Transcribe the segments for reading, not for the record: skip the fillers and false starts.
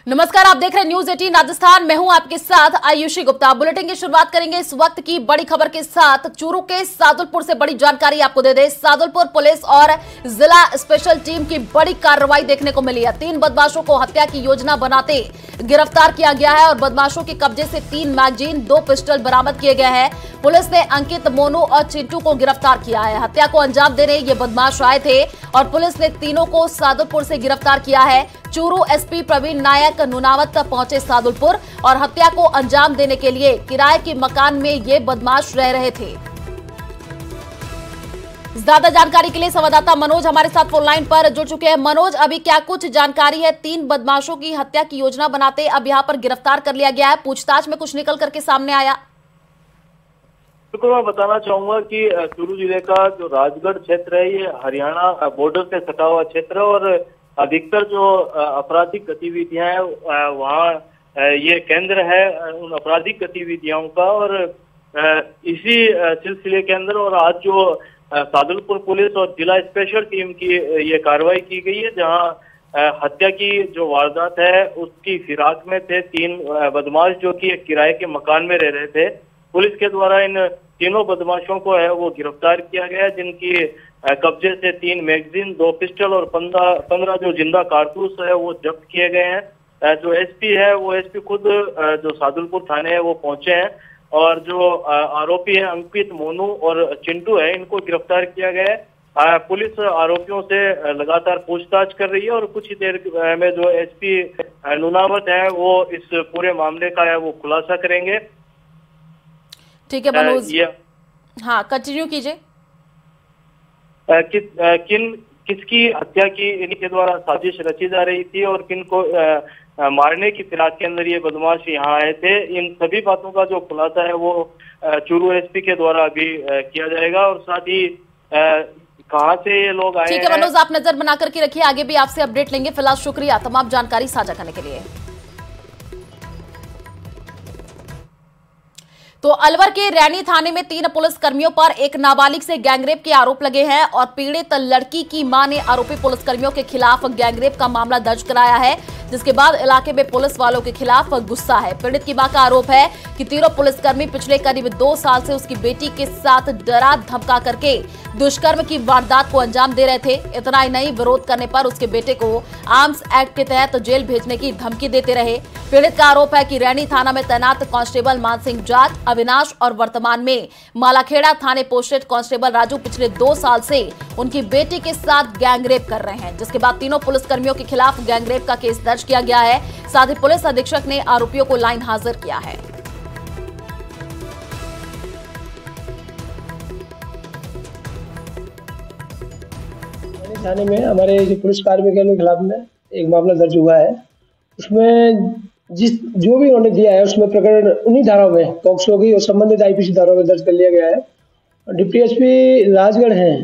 नमस्कार, आप देख रहे हैं न्यूज 18 राजस्थान। मैं हूं आपके साथ आयुषी गुप्ता। बुलेटिन की शुरुआत करेंगे इस वक्त की बड़ी खबर के साथ। चूरू के सादुलपुर से बड़ी जानकारी आपको दे दे। सादुलपुर पुलिस और जिला स्पेशल टीम की बड़ी कार्रवाई देखने को मिली है। 3 बदमाशों को हत्या की योजना बनाते गिरफ्तार किया गया है और बदमाशों के कब्जे से 3 मैगजीन, 2 पिस्टल बरामद किए गए हैं। पुलिस ने अंकित, मोनू और चिंटू को गिरफ्तार किया है। हत्या को अंजाम देने ये बदमाश आए थे और पुलिस ने तीनों को सादुलपुर से गिरफ्तार किया है। चूरू एसपी प्रवीण नायक नुनावत पहुंचे सादुलपुर और हत्या को अंजाम देने के लिए किराए के मकान में ये बदमाश रह रहे थे। ज्यादा जानकारी के लिए संवाददाता मनोज हमारे साथ फोन लाइन पर जुड़ चुके हैं। मनोज, अभी क्या कुछ जानकारी है? 3 बदमाशों की हत्या की योजना बनाते अब यहां पर गिरफ्तार कर लिया गया है। पूछताछ में कुछ निकल करके सामने आया? बिल्कुल, मैं बताना चाहूंगा कि चूरू जिले का जो राजगढ़ क्षेत्र है ये हरियाणा बॉर्डर से सटा हुआ क्षेत्र है और अधिकतर जो आपराधिक गतिविधियां हैं वहाँ ये केंद्र है उन आपराधिक गतिविधियों का। और इसी सिलसिले के अंदर और आज जो सादुलपुर पुलिस और जिला स्पेशल टीम की ये कार्रवाई की गई है, जहां हत्या की जो वारदात है उसकी फिराक में थे 3 बदमाश जो कि एक किराए के मकान में रह रहे थे। पुलिस के द्वारा इन तीनों बदमाशों को है वो गिरफ्तार किया गया, जिनकी कब्जे से 3 मैगजीन, 2 पिस्टल और 15 जो जिंदा कारतूस है वो जब्त किए गए हैं। जो एसपी है वो एसपी खुद जो सादुलपुर थाने है वो पहुंचे हैं और जो आरोपी है अंकित, मोनू और चिंटू है इनको गिरफ्तार किया गया है। पुलिस आरोपियों से लगातार पूछताछ कर रही है और कुछ ही देर में जो एसपी नुनावत है वो इस पूरे मामले का है वो खुलासा करेंगे। ठीक है मनोज, हाँ कंटिन्यू कीजिए। किसकी हत्या की इनके द्वारा साजिश रची जा रही थी और किन को मारने की फिराक के अंदर ये बदमाश यहाँ आए थे, इन सभी बातों का जो खुलासा है वो चूरू एसपी के द्वारा अभी किया जाएगा। और साथ ही कहाँ से ये लोग आए। ठीक है मनोज, आप नजर बना करके रखिए, आगे भी आपसे अपडेट लेंगे। फिलहाल शुक्रिया तमाम जानकारी साझा करने के लिए। तो अलवर के रैनी थाने में 3 पुलिस कर्मियों पर एक नाबालिग से गैंगरेप के आरोप लगे हैं और पीड़ित लड़की की मां ने आरोपी पुलिसकर्मियों के खिलाफ गैंगरेप का मामला दर्ज कराया है, जिसके बाद इलाके में पुलिस वालों के खिलाफ गुस्सा है। पीड़ित की मां का आरोप है कि तीनों पुलिसकर्मी पिछले करीब 2 साल से उसकी बेटी के साथ डरा धमका करके दुष्कर्म की वारदात को अंजाम दे रहे थे। इतना ही नहीं, विरोध करने पर उसके बेटे को आर्म्स एक्ट के तहत जेल भेजने की धमकी देते रहे। पीड़ित का आरोप है कि रैनी थाना में तैनात कांस्टेबल मानसिंह जाट, अविनाश और वर्तमान में मालाखेड़ा थाने पोस्टेड कांस्टेबल राजू पिछले 2 साल से उनकी बेटी के साथ गैंगरेप कर रहे हैं, जिसके बाद तीनों पुलिसकर्मियों के खिलाफ गैंगरेप का केस दर्ज किया गया है। साथ ही पुलिस अधीक्षक ने आरोपियों को लाइन हाजिर किया है। थाने में हमारे जो पुलिस कार्मिकों के खिलाफ में एक मामला दर्ज हुआ है। उसमें जो भी उन्होंने दिया है उसमें प्रकरण उन्हीं धाराओं में पॉक्सो की और संबंधित आईपीसी धाराओं में दर्ज कर लिया गया है। डिप्टी एसपी राजगढ़ हैं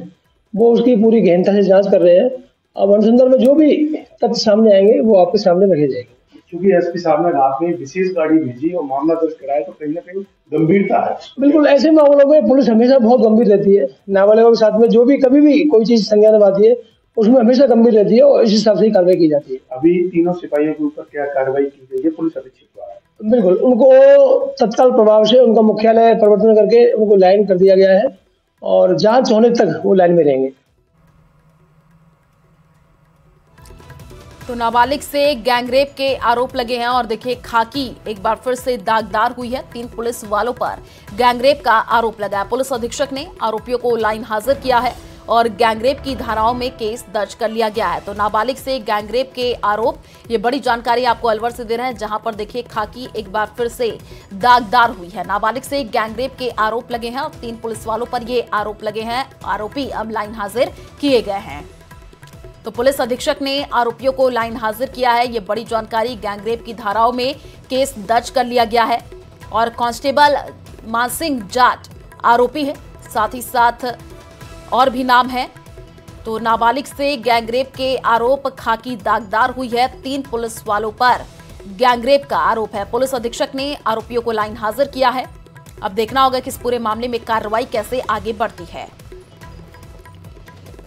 वो उसकी पूरी गहनता से जांच कर रहे हैं। अब अनुसंधान में जो भी तथ्य सामने आएंगे वो आपके सामने रखे जाएंगे। क्योंकि एसपी साहब ने आपने विशेष गाड़ी भेजी और मामला दर्ज कराया तो कहीं ना कहीं गंभीरता है। बिल्कुल, ऐसे मामलों में पुलिस हमेशा बहुत गंभीर रहती है। नाबालिगों के साथ में जो भी कभी भी कोई चीज संज्ञान में आती है उसमें हमेशा गंभीर रहती है और इस हिसाब से ही कार्रवाई की जाती है। अभी तीनों सिपाहियों के ऊपर क्या कार्रवाई की गई है पुलिस अधीक्षक द्वारा? बिल्कुल, उनको तत्काल प्रभाव से उनका मुख्यालय परिवर्तन करके उनको लाइन कर दिया गया है और जांच होने तक वो लाइन में रहेंगे। तो नाबालिग से गैंगरेप के आरोप लगे हैं और देखिए खाकी एक बार फिर से दागदार हुई है। 3 पुलिस वालों पर गैंगरेप का आरोप लगा है। पुलिस अधीक्षक ने आरोपियों को लाइन हाजिर किया है और गैंगरेप की धाराओं में केस दर्ज कर लिया गया है। तो नाबालिग से गैंगरेप के आरोप, ये बड़ी जानकारी आपको अलवर से दे रहे हैं, जहां पर देखिए खाकी एक बार फिर से दागदार हुई है। नाबालिग से गैंगरेप के आरोप लगे हैं और 3 पुलिस वालों पर ये आरोप लगे हैं। आरोपी अब लाइन हाजिर किए गए हैं। तो पुलिस अधीक्षक ने आरोपियों को लाइन हाजिर किया है। ये बड़ी जानकारी, गैंगरेप की धाराओं में केस दर्ज कर लिया गया है और कांस्टेबल मानसिंह जाट आरोपी है, साथ ही साथ और भी नाम है। तो नाबालिग से गैंगरेप के आरोप, खाकी दागदार हुई है। 3 पुलिस वालों पर गैंगरेप का आरोप है। पुलिस अधीक्षक ने आरोपियों को लाइन हाजिर किया है। अब देखना होगा कि इस पूरे मामले में कार्रवाई कैसे आगे बढ़ती है।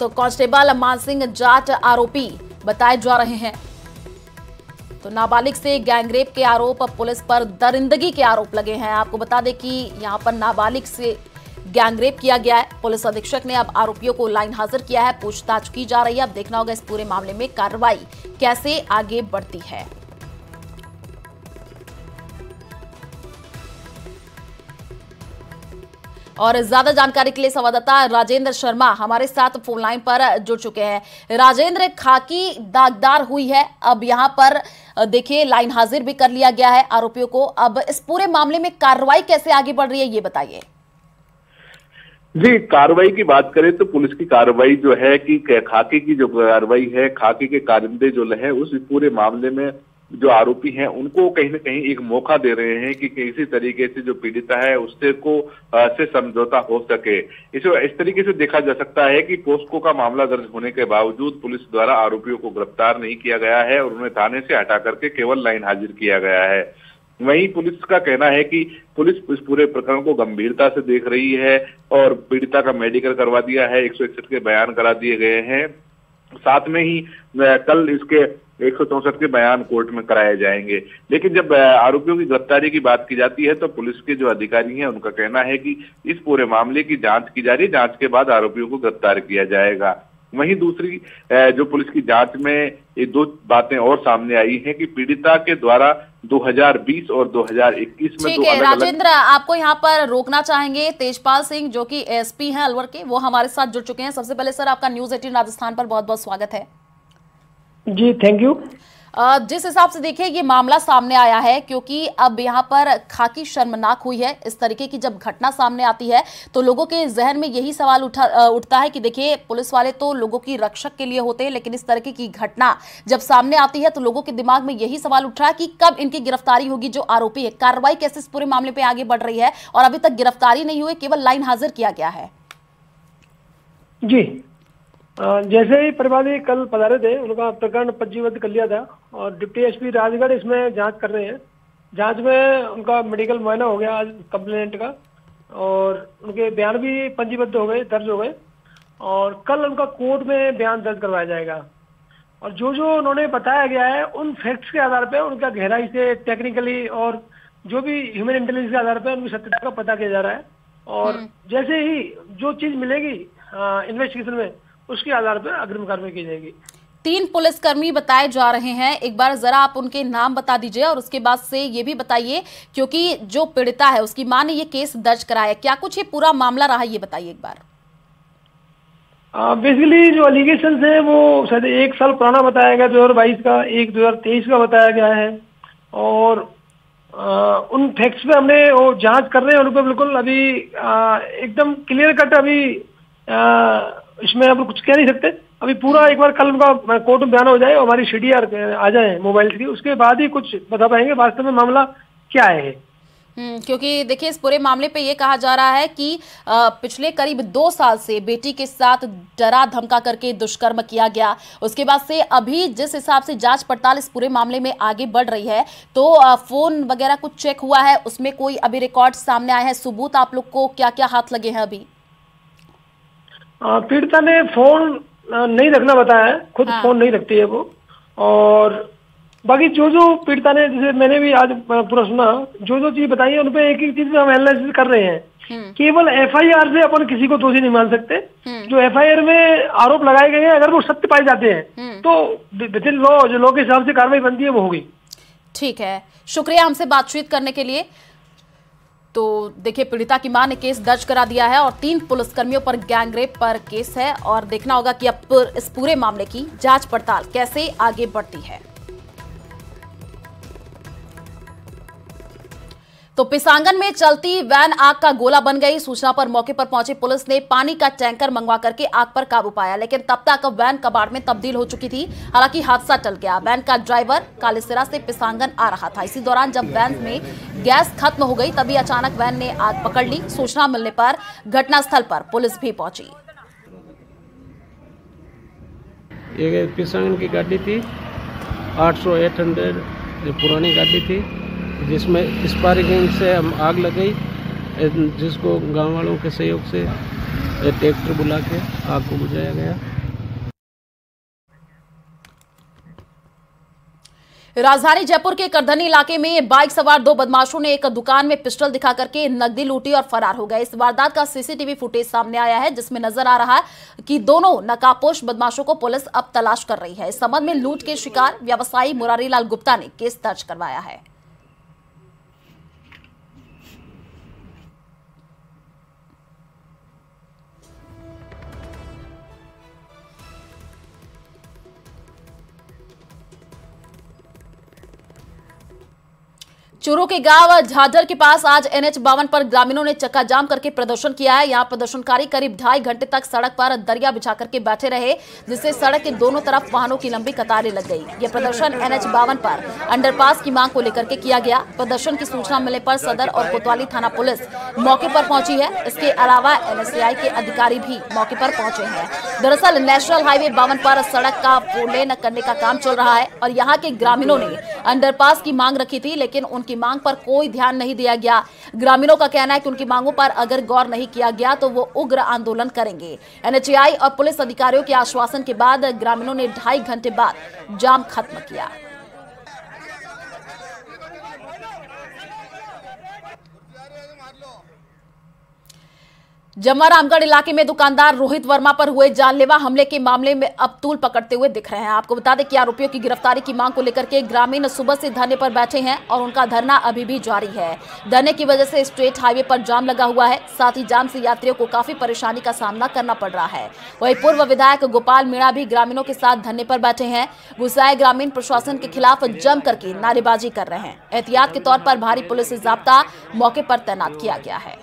तो कांस्टेबल मानसिंह जाट आरोपी बताए जा रहे हैं। तो नाबालिग से गैंगरेप के आरोप, पुलिस पर दरिंदगी के आरोप लगे हैं। आपको बता दें कि यहां पर नाबालिग से गैंगरेप किया गया है। पुलिस अधीक्षक ने अब आरोपियों को लाइन हाजिर किया है, पूछताछ की जा रही है। अब देखना होगा इस पूरे मामले में कार्रवाई कैसे आगे बढ़ती है। और ज्यादा जानकारी के लिए संवाददाता राजेंद्र शर्मा हमारे साथ फोन लाइन पर जुड़ चुके हैं। राजेंद्र, खाकी दागदार हुई है, अब यहां पर देखिए लाइन हाजिर भी कर लिया गया है आरोपियों को। अब इस पूरे मामले में कार्रवाई कैसे आगे बढ़ रही है, ये बताइए। जी, कार्रवाई की बात करें तो पुलिस की कार्रवाई जो है कि खाकी की जो कार्रवाई है, खाकी के कारिंदे जो है उस पूरे मामले में जो आरोपी हैं उनको कहीं ना कहीं एक मौका दे रहे हैं कि किसी तरीके से जो पीड़िता है उससे से समझौता हो सके। इस तरीके से देखा जा सकता है कि पोस्को का मामला दर्ज होने के बावजूद पुलिस द्वारा आरोपियों को गिरफ्तार नहीं किया गया है और उन्हें थाने से हटा करके केवल लाइन हाजिर किया गया है। वहीं पुलिस का कहना है कि पुलिस इस पूरे प्रकरण को गंभीरता से देख रही है और पीड़िता का मेडिकल करवा दिया है, 161 के बयान करा दिए गए हैं। साथ में ही कल इसके 164 के बयान कोर्ट में कराए जाएंगे। लेकिन जब आरोपियों की गिरफ्तारी की बात की जाती है तो पुलिस के जो अधिकारी हैं उनका कहना है कि इस पूरे मामले की जांच की जा रही है, जांच के बाद आरोपियों को गिरफ्तार किया जाएगा। वहीं दूसरी जो पुलिस की जांच में ये दो बातें और सामने आई हैं कि पीड़िता के द्वारा 2020 और 2021 में ठीक है राजेंद्र, आपको यहाँ पर रोकना चाहेंगे। तेजपाल सिंह जो कि एसपी हैं अलवर के, वो हमारे साथ जुड़ चुके हैं। सबसे पहले सर आपका न्यूज 18 राजस्थान पर बहुत बहुत स्वागत है। जी थैंक यू। जिस हिसाब से देखिए ये मामला सामने आया है, क्योंकि अब यहाँ पर खाकी शर्मनाक हुई है। इस तरीके की जब घटना सामने आती है तो लोगों के जहन में यही सवाल उठता है कि देखिए पुलिस वाले तो लोगों की रक्षक के लिए होते हैं, लेकिन इस तरीके की घटना जब सामने आती है तो लोगों के दिमाग में यही सवाल उठ रहा है कि कब इनकी गिरफ्तारी होगी। जो आरोपी है, कार्रवाई कैसे इस पूरे मामले पर आगे बढ़ रही है और अभी तक गिरफ्तारी नहीं हुई, केवल लाइन हाजिर किया गया है। जी जैसे ही परिवादी कल पधारे थे, उनका प्रकरण पंजीबद्ध कर लिया था और डिप्टी एसपी राजगढ़ इसमें जांच कर रहे हैं। जांच में उनका मेडिकल मुआयना हो गया आज कंप्लेनेंट का और उनके बयान भी पंजीबद्ध हो गए, दर्ज हो गए और कल उनका कोर्ट में बयान दर्ज करवाया जाएगा। और जो जो उन्होंने बताया गया है उन फैक्ट्स के आधार पर उनका गहराई से टेक्निकली और जो भी ह्यूमन इंटेलिजेंस के आधार पर उनकी सत्यता का पता किया जा रहा है। और जैसे ही जो चीज मिलेगी इन्वेस्टिगेशन में उसके आधार पर अग्रिम कार्रवाई की जाएगी। 3 पुलिसकर्मी बताए जा रहे हैं, एक बार जरा आप उनके नाम बता दीजिए और उसके बाद से ये भी बताइए, क्योंकि जो पीड़िता है उसकी मां ने ये केस दर्ज कराया, क्या कुछ ये पूरा मामला रहा, ये बताइए एक बार। बेसिकली जो एलिगेशन है वो शायद 1 साल पुराना बताया गया, 2022 का, एक 2023 का बताया गया है और उन फैक्ट्स पे हमने वो जांच कर रहे हैं। उन पर बिल्कुल अभी एकदम क्लियर कट अभी इसमें अब कुछ कह नहीं सकते। अभी पूरा एक बार कल उनका कोर्ट में बयान हो जाए और हमारी सीडीआर आ जाए मोबाइल की, उसके बाद ही कुछ बता पाएंगे वास्तव में मामला क्या है। क्योंकि देखिए इस पूरे मामले पे ये कहा जा रहा है कि पिछले करीब 2 साल से बेटी के साथ डरा धमका करके दुष्कर्म किया गया। उसके बाद से अभी जिस हिसाब से जांच पड़ताल इस पूरे मामले में आगे बढ़ रही है तो फोन वगैरह कुछ चेक हुआ है, उसमें कोई अभी रिकॉर्ड सामने आए हैं, सबूत आप लोग को क्या क्या हाथ लगे हैं अभी? पीड़िता ने फोन नहीं रखना बताया है, खुद फोन नहीं रखती है वो। और बाकी जो जो पीड़िता ने, जैसे मैंने भी आज पूरा सुना, जो जो चीज बताई है उन पे एक एक चीज हम एनालिसिस कर रहे हैं। केवल एफआईआर से अपन किसी को दोषी नहीं मान सकते। जो एफआईआर में आरोप लगाए गए हैं अगर वो सत्य पाए जाते हैं तो विद इन लॉ, जो लॉ के हिसाब से कार्रवाई बनती है वो होगी। ठीक है, शुक्रिया हमसे बातचीत करने के लिए। तो देखिए पीड़िता की मां ने केस दर्ज करा दिया है और 3 पुलिसकर्मियों पर गैंगरेप पर केस है और देखना होगा कि अब इस पूरे मामले की जांच पड़ताल कैसे आगे बढ़ती है। तो पिसांगन में चलती वैन आग का गोला बन गई। सूचना पर मौके पर पहुंची पुलिस ने पानी का टैंकर मंगवा करके आग पर काबू पाया, लेकिन तब तक वैन कबाड़ में तब्दील हो चुकी थी। हालांकि हादसा टल गया। वैन का ड्राइवर कालेसिरा से पिसांगन आ रहा था। इसी दौरान जब वैन में गैस खत्म हो गई तभी अचानक वैन ने आग पकड़ ली। सूचना मिलने पर घटनास्थल पर पुलिस भी पहुंची। ये पिसांगन की गाड़ी थी, 800 पुरानी गाड़ी थी, जिसमें स्पार्किंग से हम आग लगाई, जिसको गांव वालों के सहयोग से ट्रैक्टर बुला के आग को बुझाया गया। राजधानी जयपुर के करधनी इलाके में बाइक सवार दो बदमाशों ने एक दुकान में पिस्टल दिखा करके नकदी लूटी और फरार हो गए। इस वारदात का सीसीटीवी फुटेज सामने आया है, जिसमें नजर आ रहा है कि दोनों नकाबपोश बदमाशों को पुलिस अब तलाश कर रही है। इस संबंध में लूट के शिकार व्यवसायी मुरारीलाल गुप्ता ने केस दर्ज करवाया है। चूरू के गांव झाझर के पास आज NH 52 पर ग्रामीणों ने चक्का जाम करके प्रदर्शन किया है। यहां प्रदर्शनकारी करीब 2.5 घंटे तक सड़क पर दरिया बिछा करके बैठे रहे, जिससे सड़क के दोनों तरफ वाहनों की लंबी कतारें लग गई। यह प्रदर्शन NH 52 पर अंडरपास की मांग को लेकर के किया गया। प्रदर्शन की सूचना मिलने पर सदर और कोतवाली थाना पुलिस मौके पर पहुंची है। इसके अलावा NHAI के अधिकारी भी मौके पर पहुंचे हैं। दरअसल नेशनल हाईवे 52 पर सड़क का 4 लेन करने का काम चल रहा है और यहाँ के ग्रामीणों ने अंडरपास की मांग रखी थी, लेकिन उनकी मांग पर कोई ध्यान नहीं दिया गया। ग्रामीणों का कहना है कि उनकी मांगों पर अगर गौर नहीं किया गया तो वो उग्र आंदोलन करेंगे। NHAI और पुलिस अधिकारियों के आश्वासन के बाद ग्रामीणों ने 2.5 घंटे बाद जाम खत्म किया। जम्वा रामगढ़ इलाके में दुकानदार रोहित वर्मा पर हुए जानलेवा हमले के मामले में अब तूल पकड़ते हुए दिख रहे हैं। आपको बता दें कि आरोपियों की गिरफ्तारी की मांग को लेकर के ग्रामीण सुबह से धरने पर बैठे हैं और उनका धरना अभी भी जारी है। धरने की वजह से स्टेट हाईवे पर जाम लगा हुआ है। साथ ही जाम से यात्रियों को काफी परेशानी का सामना करना पड़ रहा है। वहीं पूर्व विधायक गोपाल मीणा भी ग्रामीणों के साथ धरने पर बैठे हैं। गुस्साए ग्रामीण प्रशासन के खिलाफ जम करके नारेबाजी कर रहे हैं। एहतियात के तौर पर भारी पुलिस जाब्ता मौके पर तैनात किया गया है।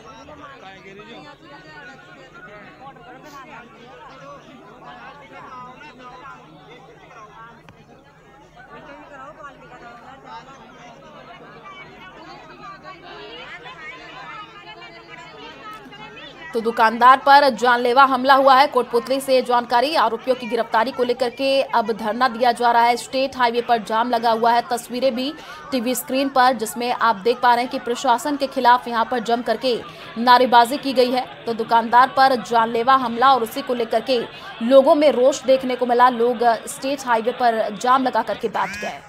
तो दुकानदार पर जानलेवा हमला हुआ है। कोटपुतली से जानकारी, आरोपियों की गिरफ्तारी को लेकर के अब धरना दिया जा रहा है। स्टेट हाईवे पर जाम लगा हुआ है। तस्वीरें भी टीवी स्क्रीन पर, जिसमें आप देख पा रहे हैं कि प्रशासन के खिलाफ यहां पर जम करके नारेबाजी की गई है। तो दुकानदार पर जानलेवा हमला और उसी को लेकर के लोगों में रोष देखने को मिला। लोग स्टेट हाईवे पर जाम लगा करके बैठ गए।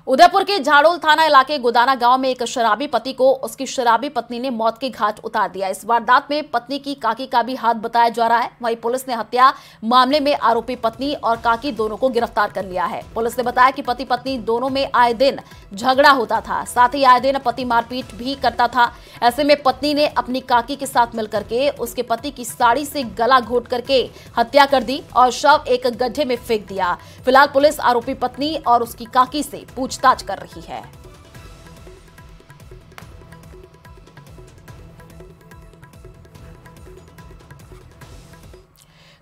उदयपुर के झाड़ोल थाना इलाके गोदाना गांव में एक शराबी पति को उसकी शराबी पत्नी ने मौत के घाट उतार दिया। इस वारदात में पत्नी की काकी का भी हाथ बताया जा रहा है। वहीं पुलिस ने हत्या मामले में आरोपी पत्नी और काकी दोनों को गिरफ्तार कर लिया है। पुलिस ने बताया कि पति पत्नी दोनों में आए दिन झगड़ा होता था, साथ ही आए दिन पति मारपीट भी करता था। ऐसे में पत्नी ने अपनी काकी के साथ मिलकर के उसके पति की साड़ी से गला घोट करके हत्या कर दी और शव एक गड्ढे में फेंक दिया। फिलहाल पुलिस आरोपी पत्नी और उसकी काकी से पूछताछ कर रही है।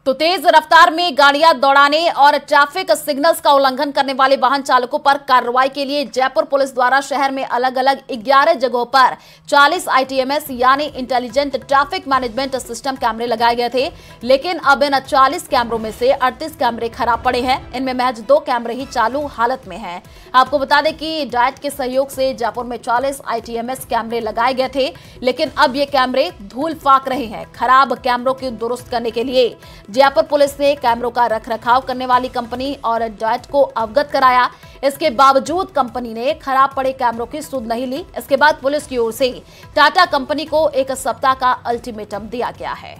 तो तेज रफ्तार में गाड़ियां दौड़ाने और ट्रैफिक सिग्नल्स का उल्लंघन करने वाले वाहन चालकों पर कार्रवाई के लिए जयपुर पुलिस द्वारा शहर में अलग अलग 11 जगहों पर 40 ITMS यानी इंटेलिजेंट ट्रैफिक मैनेजमेंट सिस्टम कैमरे लगाए गए थे। लेकिन अब इन 40 कैमरों में से 38 कैमरे खराब पड़े हैं। इनमें महज 2 कैमरे ही चालू हालत में हैं। आपको बता दें कि डाइट के सहयोग से जयपुर में 40 ITMS कैमरे लगाए गए थे, लेकिन अब ये कैमरे धूल फाक रहे हैं। खराब कैमरों को दुरुस्त करने के लिए जयपुर पुलिस ने कैमरों का रखरखाव करने वाली कंपनी और डाइट को अवगत कराया। इसके बावजूद कंपनी ने खराब पड़े कैमरों की सुध नहीं ली। इसके बाद पुलिस की ओर से टाटा कंपनी को 1 सप्ताह का अल्टीमेटम दिया गया है।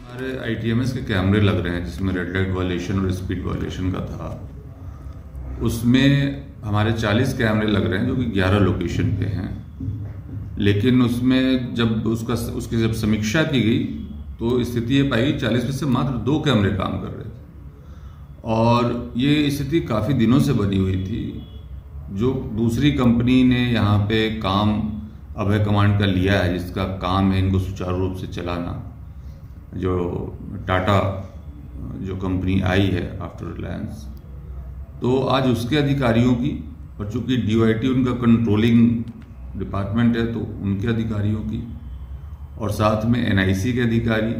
हमारे ITMS के कैमरे लग रहे हैं, जिसमें रेड लाइट वायलेशन और स्पीड वायलेशन का था। उसमें हमारे 40 कैमरे लग रहे हैं, जो कि 11 लोकेशन पे हैं। लेकिन उसमें जब उसकी जब समीक्षा की गई तो स्थिति ये पाई 40 में से मात्र 2 कैमरे काम कर रहे थे और ये स्थिति काफ़ी दिनों से बनी हुई थी। जो दूसरी कंपनी ने यहाँ पे काम अभय कमांड का लिया है, जिसका काम है इनको सुचारू रूप से चलाना, जो टाटा जो कंपनी आई है आफ्टर रिलायंस, तो आज उसके अधिकारियों की, और चूंकि DOIT उनका कंट्रोलिंग डिपार्टमेंट है, तो उनके अधिकारियों की और साथ में NIC के अधिकारी,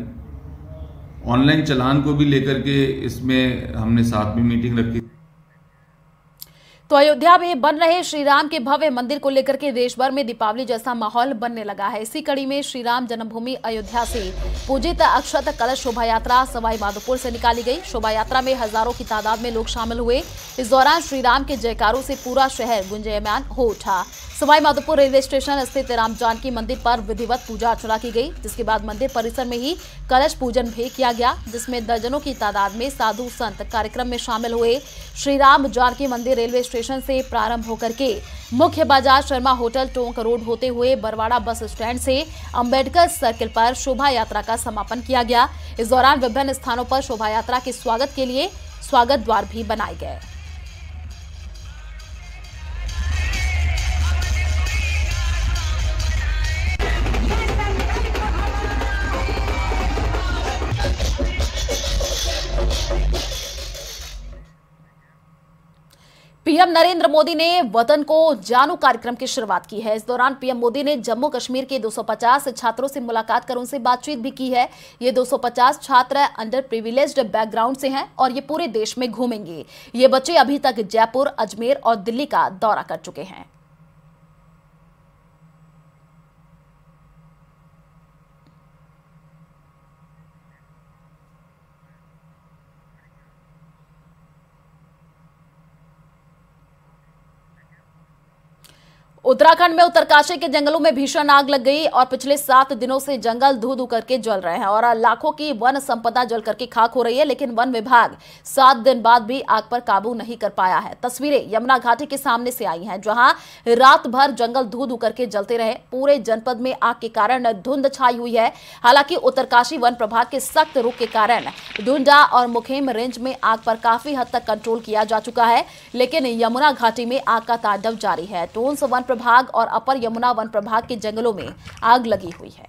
ऑनलाइन चालान को भी लेकर के इसमें हमने साथ में मीटिंग रखी। तो अयोध्या में बन रहे श्री राम के भव्य मंदिर को लेकर के देश भर में दीपावली जैसा माहौल बनने लगा है। इसी कड़ी में श्री राम जन्मभूमि अयोध्या से पूजित अक्षत कलश शोभा यात्रा सवाई माधोपुर से निकाली गई। शोभा यात्रा में हजारों की तादाद में लोग शामिल हुए। इस दौरान श्री राम के जयकारों से पूरा शहर गुंजायमान हो उठा। सवाई माधोपुर रेलवे स्टेशन स्थित राम जानकी मंदिर पर विधिवत पूजा अर्चना की गई, जिसके बाद मंदिर परिसर में ही कलश पूजन भी किया गया, जिसमें दर्जनों की तादाद में साधु संत कार्यक्रम में शामिल हुए। श्री राम जानकी मंदिर रेलवे स्टेशन से प्रारंभ होकर के मुख्य बाजार शर्मा होटल टोंक रोड होते हुए बरवाड़ा बस स्टैंड से अंबेडकर सर्किल पर शोभा यात्रा का समापन किया गया। इस दौरान विभिन्न स्थानों पर शोभा यात्रा के स्वागत के लिए स्वागत द्वार भी बनाए गए। पीएम नरेंद्र मोदी ने वतन को जानू कार्यक्रम की शुरुआत की है। इस दौरान पीएम मोदी ने जम्मू कश्मीर के 250 छात्रों से मुलाकात कर उनसे बातचीत भी की है। ये 250 छात्र अंडर प्रिविलेज्ड बैकग्राउंड से हैं और ये पूरे देश में घूमेंगे। ये बच्चे अभी तक जयपुर, अजमेर और दिल्ली का दौरा कर चुके हैं। उत्तराखंड में उत्तरकाशी के जंगलों में भीषण आग लग गई और पिछले 7 दिनों से जंगल धू धू करके जल रहे हैं और लाखों की वन संपदा जल करके खाक हो रही है, लेकिन वन विभाग 7 दिन बाद भी आग पर काबू नहीं कर पाया है। तस्वीरें यमुना घाटी के सामने से आई हैं, जहां रात भर जंगल धू धू करके जलते रहे। पूरे जनपद में आग के कारण धुंध छाई हुई है। हालांकि उत्तरकाशी वन प्रभाग के सख्त रुख के कारण डुंडा और मुखेम रेंज में आग पर काफी हद तक कंट्रोल किया जा चुका है, लेकिन यमुना घाटी में आग का तांडव जारी है। टोंस वन प्रभाग और अपर यमुना वन प्रभाग के जंगलों में आग लगी हुई है।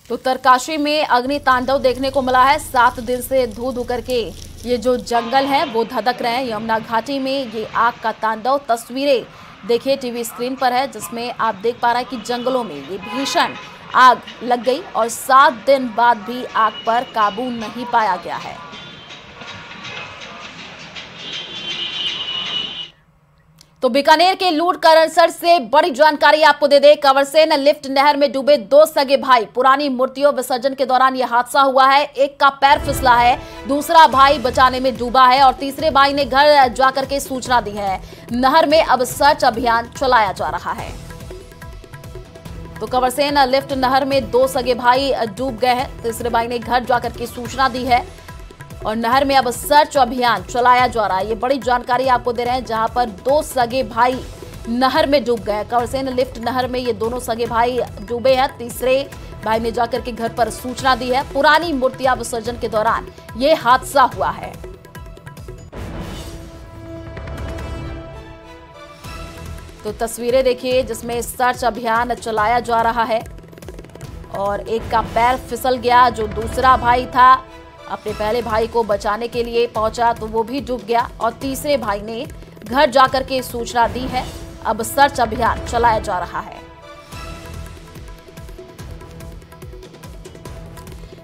उत्तरकाशी में अग्नि तांडव देखने को मिला है। 7 दिन से धू धू करके ये जो जंगल है वो धधक रहे हैं। यमुना घाटी में ये आग का तांडव तस्वीरें देखिए टीवी स्क्रीन पर है, जिसमें आप देख पा रहे हैं कि जंगलों में ये भीषण आग लग गई और 7 दिन बाद भी आग पर काबू नहीं पाया गया है। तो बीकानेर के लूट करसर से बड़ी जानकारी आपको दे दे। कंवरसेन लिफ्ट नहर में डूबे 2 सगे भाई। पुरानी मूर्तियों विसर्जन के दौरान यह हादसा हुआ है। एक का पैर फिसला है, दूसरा भाई बचाने में डूबा है और तीसरे भाई ने घर जाकर के सूचना दी है। नहर में अब सर्च अभियान चलाया जा रहा है। तो कंवरसेन लिफ्ट नहर में 2 सगे भाई डूब गए हैं। तीसरे भाई ने घर जाकर के सूचना दी है और नहर में अब सर्च अभियान चलाया जा रहा है। ये बड़ी जानकारी आपको दे रहे हैं, जहां पर 2 सगे भाई नहर में डूब गए। कंवरसेन लिफ्ट नहर में ये दोनों सगे भाई डूबे हैं। तीसरे भाई ने जाकर के घर पर सूचना दी है। पुरानी मूर्तियां विसर्जन के दौरान ये हादसा हुआ है। तो तस्वीरें देखिए जिसमें सर्च अभियान चलाया जा रहा है और एक का पैर फिसल गया। जो दूसरा भाई था अपने पहले भाई को बचाने के लिए पहुंचा तो वो भी डूब गया और तीसरे भाई ने घर जाकर के सूचना दी है। अब सर्च अभियान चलाया जा रहा है।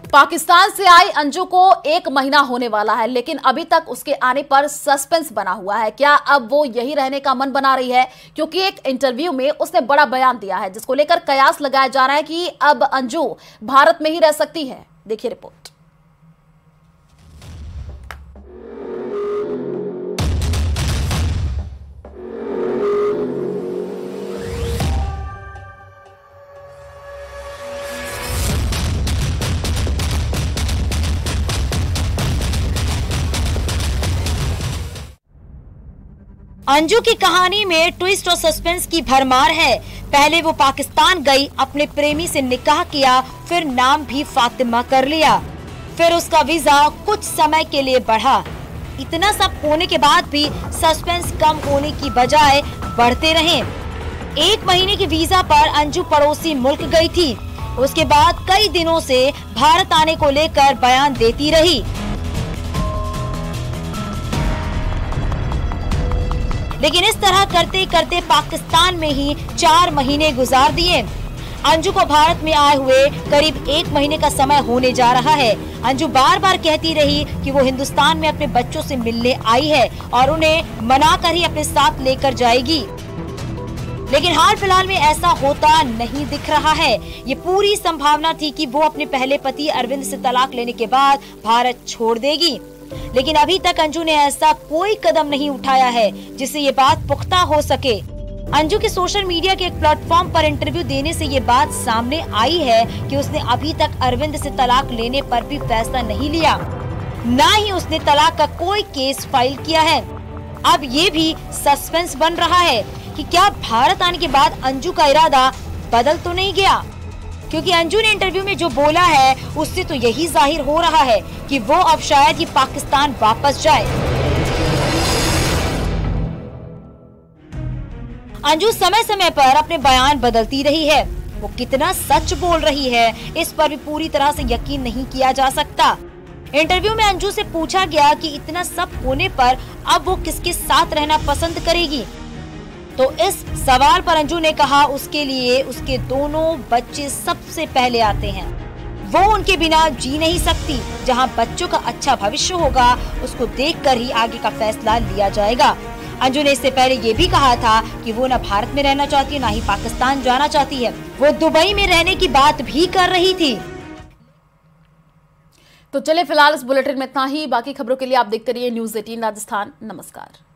पाकिस्तान से आई अंजू को 1 महीना होने वाला है, लेकिन अभी तक उसके आने पर सस्पेंस बना हुआ है। क्या अब वो यही रहने का मन बना रही है? क्योंकि एक इंटरव्यू में उसने बड़ा बयान दिया है, जिसको लेकर कयास लगाया जा रहा है कि अब अंजू भारत में ही रह सकती है। देखिए रिपोर्ट। अंजू की कहानी में ट्विस्ट और सस्पेंस की भरमार है। पहले वो पाकिस्तान गई, अपने प्रेमी से निकाह किया, फिर नाम भी फातिमा कर लिया। फिर उसका वीजा कुछ समय के लिए बढ़ा। इतना सब होने के बाद भी सस्पेंस कम होने की बजाय बढ़ते रहे। 1 महीने के वीजा पर अंजू पड़ोसी मुल्क गई थी। उसके बाद कई दिनों से भारत आने को लेकर बयान देती रही। लेकिन इस तरह करते करते पाकिस्तान में ही 4 महीने गुजार दिए। अंजू को भारत में आए हुए करीब 1 महीने का समय होने जा रहा है। अंजू बार बार कहती रही कि वो हिंदुस्तान में अपने बच्चों से मिलने आई है और उन्हें मनाकर ही अपने साथ लेकर जाएगी, लेकिन हाल फिलहाल में ऐसा होता नहीं दिख रहा है। ये पूरी संभावना थी कि वो अपने पहले पति अरविंद से तलाक लेने के बाद भारत छोड़ देगी, लेकिन अभी तक अंजू ने ऐसा कोई कदम नहीं उठाया है जिससे ये बात पुख्ता हो सके। अंजू के सोशल मीडिया के एक प्लेटफॉर्म पर इंटरव्यू देने से ये बात सामने आई है कि उसने अभी तक अरविंद से तलाक लेने पर भी फैसला नहीं लिया, न ही उसने तलाक का कोई केस फाइल किया है। अब ये भी सस्पेंस बन रहा है कि क्या भारत आने के बाद अंजू का इरादा बदल तो नहीं गया, क्योंकि अंजू ने इंटरव्यू में जो बोला है उससे तो यही जाहिर हो रहा है कि वो अब शायद ही पाकिस्तान वापस जाए। अंजू समय समय पर अपने बयान बदलती रही है। वो कितना सच बोल रही है इस पर भी पूरी तरह से यकीन नहीं किया जा सकता। इंटरव्यू में अंजू से पूछा गया कि इतना सब होने पर अब वो किसके साथ रहना पसंद करेगी, तो इस सवाल पर अंजू ने कहा उसके लिए उसके दोनों बच्चे सबसे पहले आते हैं। वो उनके बिना जी नहीं सकती। जहां बच्चों का अच्छा भविष्य होगा उसको देखकर ही आगे का फैसला लिया जाएगा। अंजू ने इससे पहले ये भी कहा था कि वो न भारत में रहना चाहती है, न ही पाकिस्तान जाना चाहती है। वो दुबई में रहने की बात भी कर रही थी। तो चले फिलहाल इस बुलेटिन में इतना ही। बाकी खबरों के लिए आप देखते रहिए न्यूज़ 18 राजस्थान। नमस्कार।